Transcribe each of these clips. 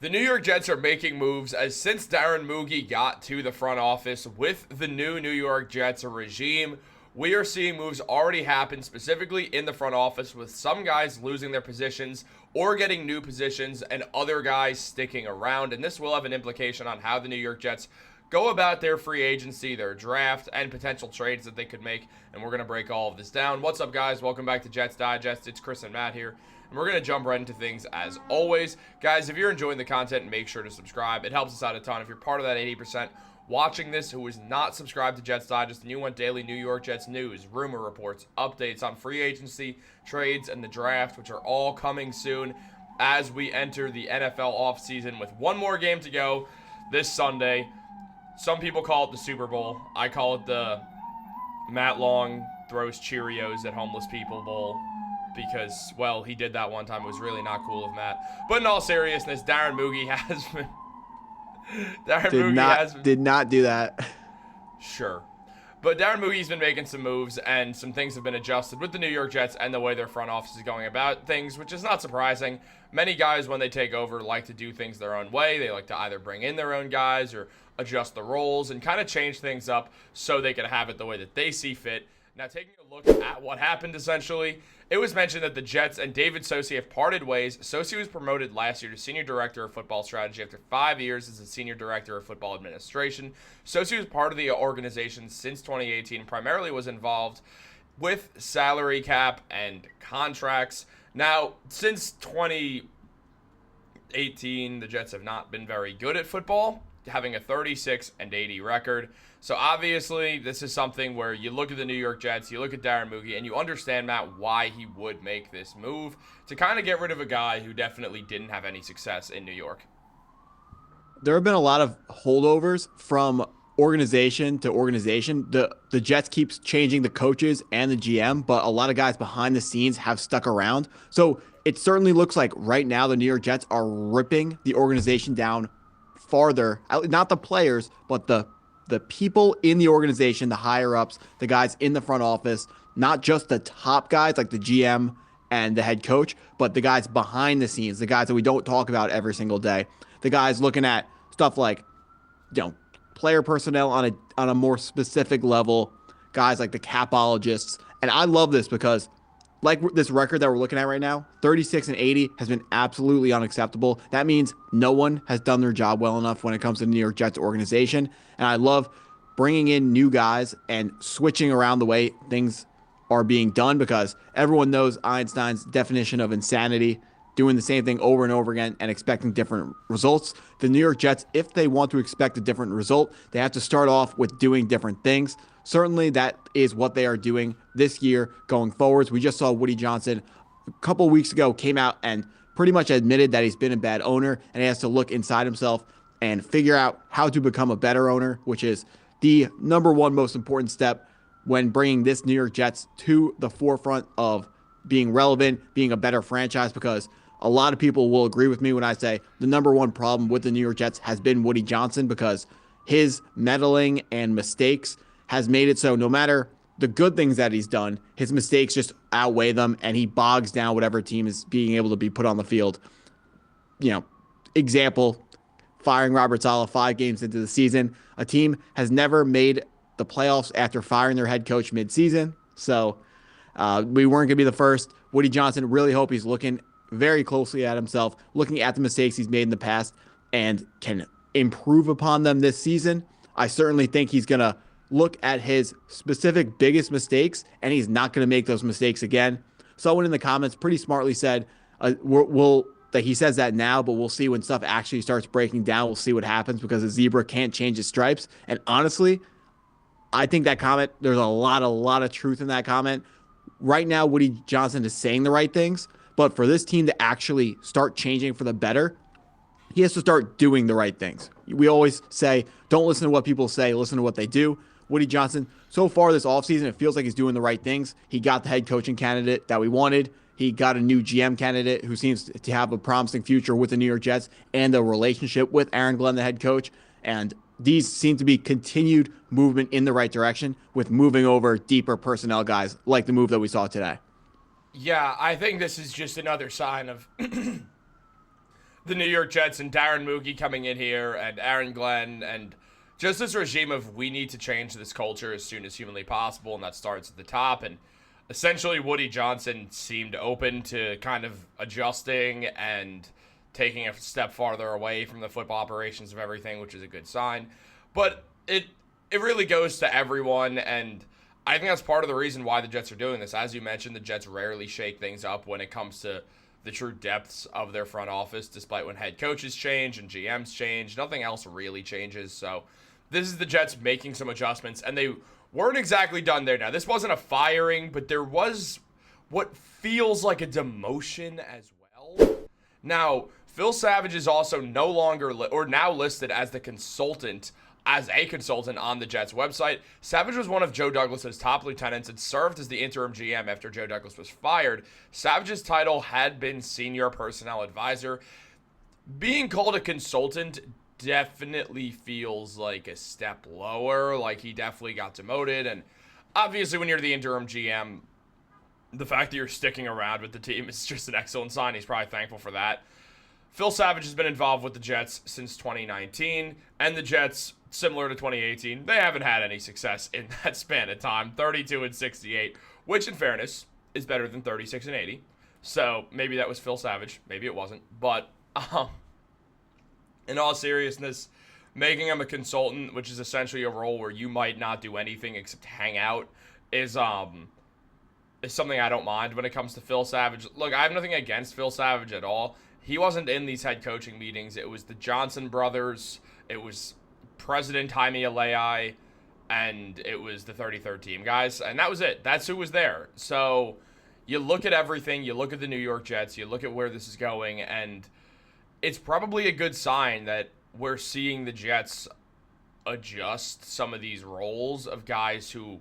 The New York Jets are making moves as since Darren Mougey got to the front office with the new New York Jets regime, we are seeing moves already happen specifically in the front office with some guys losing their positions or getting new positions and other guys sticking around. And this will have an implication on how the New York Jets go about their free agency, their draft, and potential trades that they could make. And we're going to break all of this down. What's up, guys? Welcome back to Jets Digest. It's Chris and Matt here. And we're going to jump right into things as always. Guys, if you're enjoying the content, make sure to subscribe. It helps us out a ton. If you're part of that 80% watching this who is not subscribed to Jets Digest and you want daily New York Jets news, rumor reports, updates on free agency, trades, and the draft, which are all coming soon as we enter the NFL offseason with one more game to go this Sunday. Some people call it the Super Bowl. I call it the Matt Long throws Cheerios at homeless people bowl. Because, well, he did that one time. It was really not cool of Matt. But in all seriousness, Darren Mougey has been... Did not do that. Sure. But Darren Mougey's been making some moves, and some things have been adjusted with the New York Jets and the way their front office is going about things, which is not surprising. Many guys, when they take over, like to do things their own way. They like to either bring in their own guys or adjust the roles and kind of change things up so they can have it the way that they see fit. Now, taking a look at what happened, essentially, it was mentioned that the Jets and David Socie have parted ways. Socie was promoted last year to Senior Director of Football Strategy after 5 years as the Senior Director of Football Administration. Socie was part of the organization since 2018, primarily was involved with salary cap and contracts. Now, since 2018, the Jets have not been very good at football, having a 36-80 record. So obviously, this is something where you look at the New York Jets, you look at Darren Mougey, and you understand, Matt, why he would make this move to kind of get rid of a guy who definitely didn't have any success in New York. There have been a lot of holdovers from organization to organization. The Jets keeps changing the coaches and the GM, but a lot of guys behind the scenes have stuck around. So it certainly looks like right now the New York Jets are ripping the organization down farther. Not the players, but the people in the organization, the higher-ups, the guys in the front office, not just the top guys like the GM and the head coach, but the guys behind the scenes, the guys that we don't talk about every single day, the guys looking at stuff like, player personnel on a more specific level, guys like the capologists. And I love this because like this record that we're looking at right now, 36-80 has been absolutely unacceptable. That means no one has done their job well enough when it comes to the New York Jets organization. And I love bringing in new guys and switching around the way things are being done because everyone knows Einstein's definition of insanity, doing the same thing over and over again and expecting different results. The New York Jets, if they want to expect a different result, they have to start off with doing different things. Certainly, that is what they are doing this year going forwards. We just saw Woody Johnson a couple of weeks ago came out and pretty much admitted that he's been a bad owner and he has to look inside himself and figure out how to become a better owner, which is the number one most important step when bringing this New York Jets to the forefront of being relevant, being a better franchise, because a lot of people will agree with me when I say the number one problem with the New York Jets has been Woody Johnson because his meddling and mistakes has made it so no matter the good things that he's done, his mistakes just outweigh them and he bogs down whatever team is being able to be put on the field. Example, firing Robert Saleh 5 games into the season. A team has never made the playoffs after firing their head coach midseason. So we weren't going to be the first. Woody Johnson, really hope he's looking very closely at himself, looking at the mistakes he's made in the past and can improve upon them this season. I certainly think he's going to look at his specific biggest mistakes and he's not going to make those mistakes again. Someone in the comments pretty smartly said, that he says that now, but we'll see when stuff actually starts breaking down. We'll see what happens because a zebra can't change its stripes. And honestly, I think that comment, there's a lot of truth in that comment. Right now, Woody Johnson is saying the right things, but for this team to actually start changing for the better, he has to start doing the right things. We always say, don't listen to what people say, listen to what they do. Woody Johnson, so far this offseason, it feels like he's doing the right things. He got the head coaching candidate that we wanted. He got a new GM candidate who seems to have a promising future with the New York Jets and a relationship with Aaron Glenn, the head coach. And these seem to be continued movement in the right direction with moving over deeper personnel guys like the move that we saw today. Yeah, I think this is just another sign of the the New York Jets and Darren Mougey coming in here and Aaron Glenn and just this regime of we need to change this culture as soon as humanly possible, and that starts at the top. And essentially Woody Johnson seemed open to kind of adjusting and taking a step farther away from the football operations of everything, which is a good sign. But it really goes to everyone, and I think that's part of the reason why the Jets are doing this. As you mentioned, the Jets rarely shake things up when it comes to the true depths of their front office, despite when head coaches change and GMs change. Nothing else really changes. So this is the Jets making some adjustments, and they weren't exactly done there. Now, this wasn't a firing, but there was what feels like a demotion as well. Now, Phil Savage is also no longer now listed as a consultant on the Jets website. Savage was one of Joe Douglas's top lieutenants and served as the interim GM after Joe Douglas was fired. Savage's title had been senior personnel advisor. Being called a consultant definitely feels like a step lower, like he definitely got demoted. And obviously when you're the interim GM, the fact that you're sticking around with the team is just an excellent sign. He's probably thankful for that. Phil Savage has been involved with the Jets since 2019, and the Jets, similar to 2018, they haven't had any success in that span of time. 32-68, which in fairness is better than 36-80. So maybe that was Phil Savage, maybe it wasn't. But in all seriousness, making him a consultant, which is essentially a role where you might not do anything except hang out, is something I don't mind when it comes to Phil Savage. Look, I have nothing against Phil Savage at all. He wasn't in these head coaching meetings. It was the Johnson brothers, it was President Jaime Alei, and it was the 33rd team guys, and that was it. That's who was there. So you look at everything, you look at the New York Jets, you look at where this is going, and it's probably a good sign that we're seeing the Jets adjust some of these roles of guys who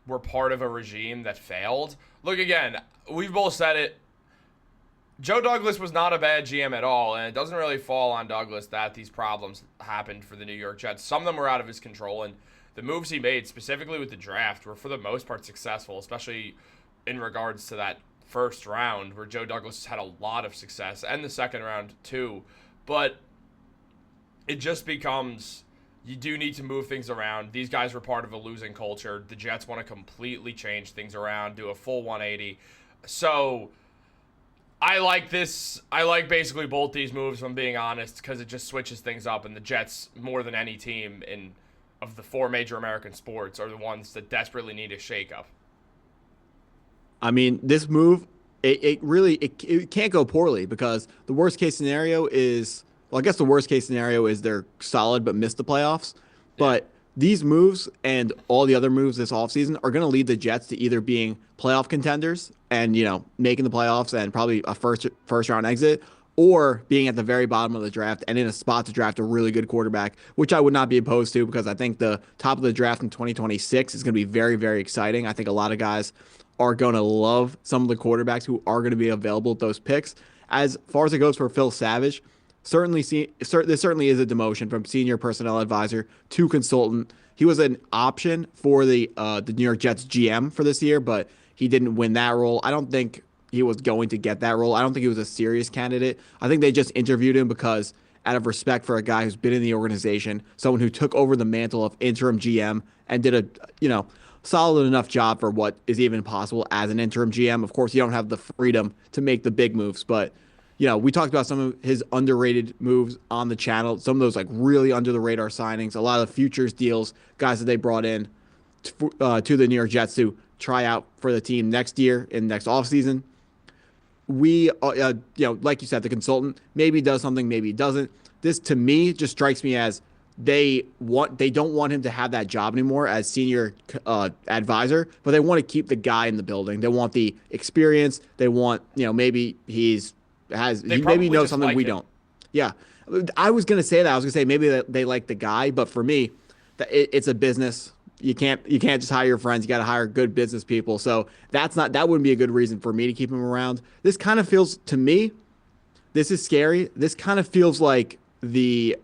were part of a regime that failed. Look, again, we've both said it. Joe Douglas was not a bad GM at all, and it doesn't really fall on Douglas that these problems happened for the New York Jets. Some of them were out of his control, and the moves he made, specifically with the draft, were for the most part successful, especially in regards to that first round where Joe Douglas had a lot of success, and the second round too. But it just becomes, you do need to move things around. These guys were part of a losing culture. The Jets want to completely change things around, do a full 180. So I like this. I like basically both these moves, if I'm being honest, because it just switches things up, and the Jets, more than any team of the four major American sports, are the ones that desperately need a shakeup. I mean, this move, it really can't go poorly, because the worst case scenario is, well, I guess the worst case scenario is they're solid but miss the playoffs. But these moves and all the other moves this offseason are going to lead the Jets to either being playoff contenders and, making the playoffs and probably a first round exit, or being at the very bottom of the draft and in a spot to draft a really good quarterback, which I would not be opposed to, because I think the top of the draft in 2026 is going to be very, very exciting. I think a lot of guys are going to love some of the quarterbacks who are going to be available at those picks. As far as it goes for Phil Savage, this certainly is a demotion from senior personnel advisor to consultant. He was an option for the New York Jets GM for this year, but he didn't win that role. I don't think he was going to get that role. I don't think he was a serious candidate. I think they just interviewed him because out of respect for a guy who's been in the organization, someone who took over the mantle of interim GM and did a, solid enough job for what is even possible as an interim GM. Of course, you don't have the freedom to make the big moves, but we talked about some of his underrated moves on the channel, some of those like really under the radar signings, a lot of futures deals, guys that they brought in to the New York Jets to try out for the team next year in next offseason. We, like you said, the consultant maybe does something, maybe he doesn't. This to me just strikes me as they don't want him to have that job anymore as senior advisor, but they want to keep the guy in the building. They want the experience. They want, maybe he knows something we don't. Yeah. I was going to say that. I was going to say maybe they like the guy, but for me, it's a business. You can't just hire your friends. You got to hire good business people. So that wouldn't be a good reason for me to keep him around. This kind of feels, to me, this is scary. This kind of feels like the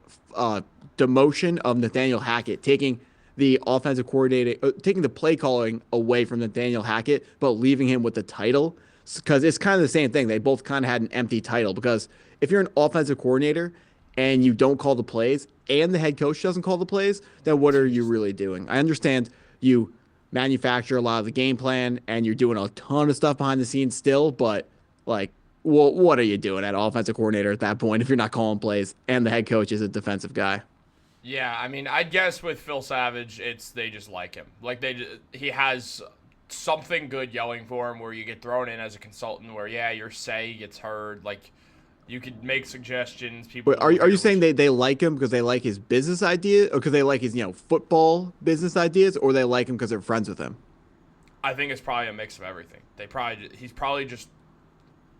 demotion of Nathaniel Hackett, taking the offensive coordinator, taking the play calling away from Nathaniel Hackett, but leaving him with the title. Because it's kind of the same thing. They both kind of had an empty title, because if you're an offensive coordinator and you don't call the plays and the head coach doesn't call the plays, then what are you really doing? I understand you manufacture a lot of the game plan and you're doing a ton of stuff behind the scenes still, but like, well, what are you doing at offensive coordinator at that point if you're not calling plays and the head coach is a defensive guy? Yeah, I mean, I'd guess with Phil Savage, they just like him. Like he has something good going for him where you get thrown in as a consultant where, yeah, your say gets heard. Like, you could make suggestions. People. Wait, are you saying they like him because they like his business idea, or because they like his football business ideas, or they like him because they're friends with him? I think it's probably a mix of everything. He's probably just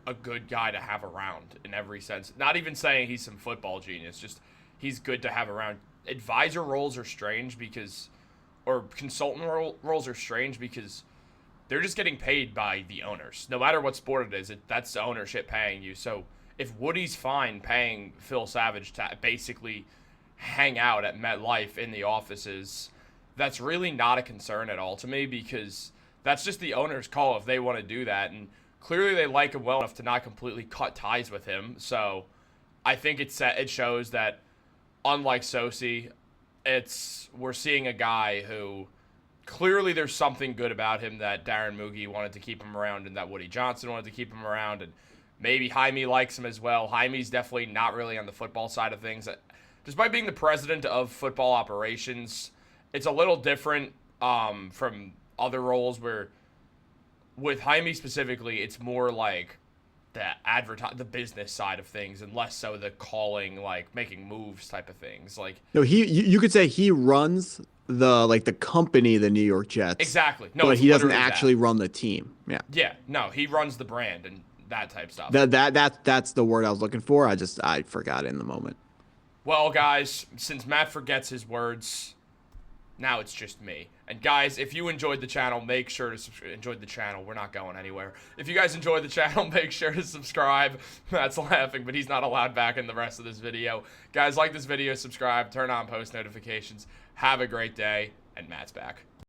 a good guy to have around in every sense. Not even saying he's some football genius, just he's good to have around. Advisor roles are strange or consultant roles are strange because they're just getting paid by the owners. No matter what sport it is, that's the ownership paying you. So if Woody's fine paying Phil Savage to basically hang out at MetLife in the offices, that's really not a concern at all to me because that's just the owner's call if they want to do that. And clearly they like him well enough to not completely cut ties with him. So I think it shows that unlike Socie, we're seeing a guy who clearly there's something good about him that Darren Mougey wanted to keep him around and that Woody Johnson wanted to keep him around, and maybe Jaime likes him as well. Jaime's definitely not really on the football side of things. Despite being the president of football operations, it's a little different from other roles where with Jaime specifically, it's more like the business side of things and less so the calling, like making moves type of things. Like, no, you could say he runs the company, the New York Jets. Exactly. No, but he doesn't actually run the team. Yeah. Yeah. No, he runs the brand and that type stuff. That's the word I was looking for. I forgot it in the moment. Well, guys, since Matt forgets his words, now it's just me. And guys, if you enjoyed the channel, make sure to enjoy the channel. We're not going anywhere. If you guys enjoyed the channel, make sure to subscribe. Matt's laughing, but he's not allowed back in the rest of this video. Guys, like this video, subscribe, turn on post notifications. Have a great day, and Matt's back.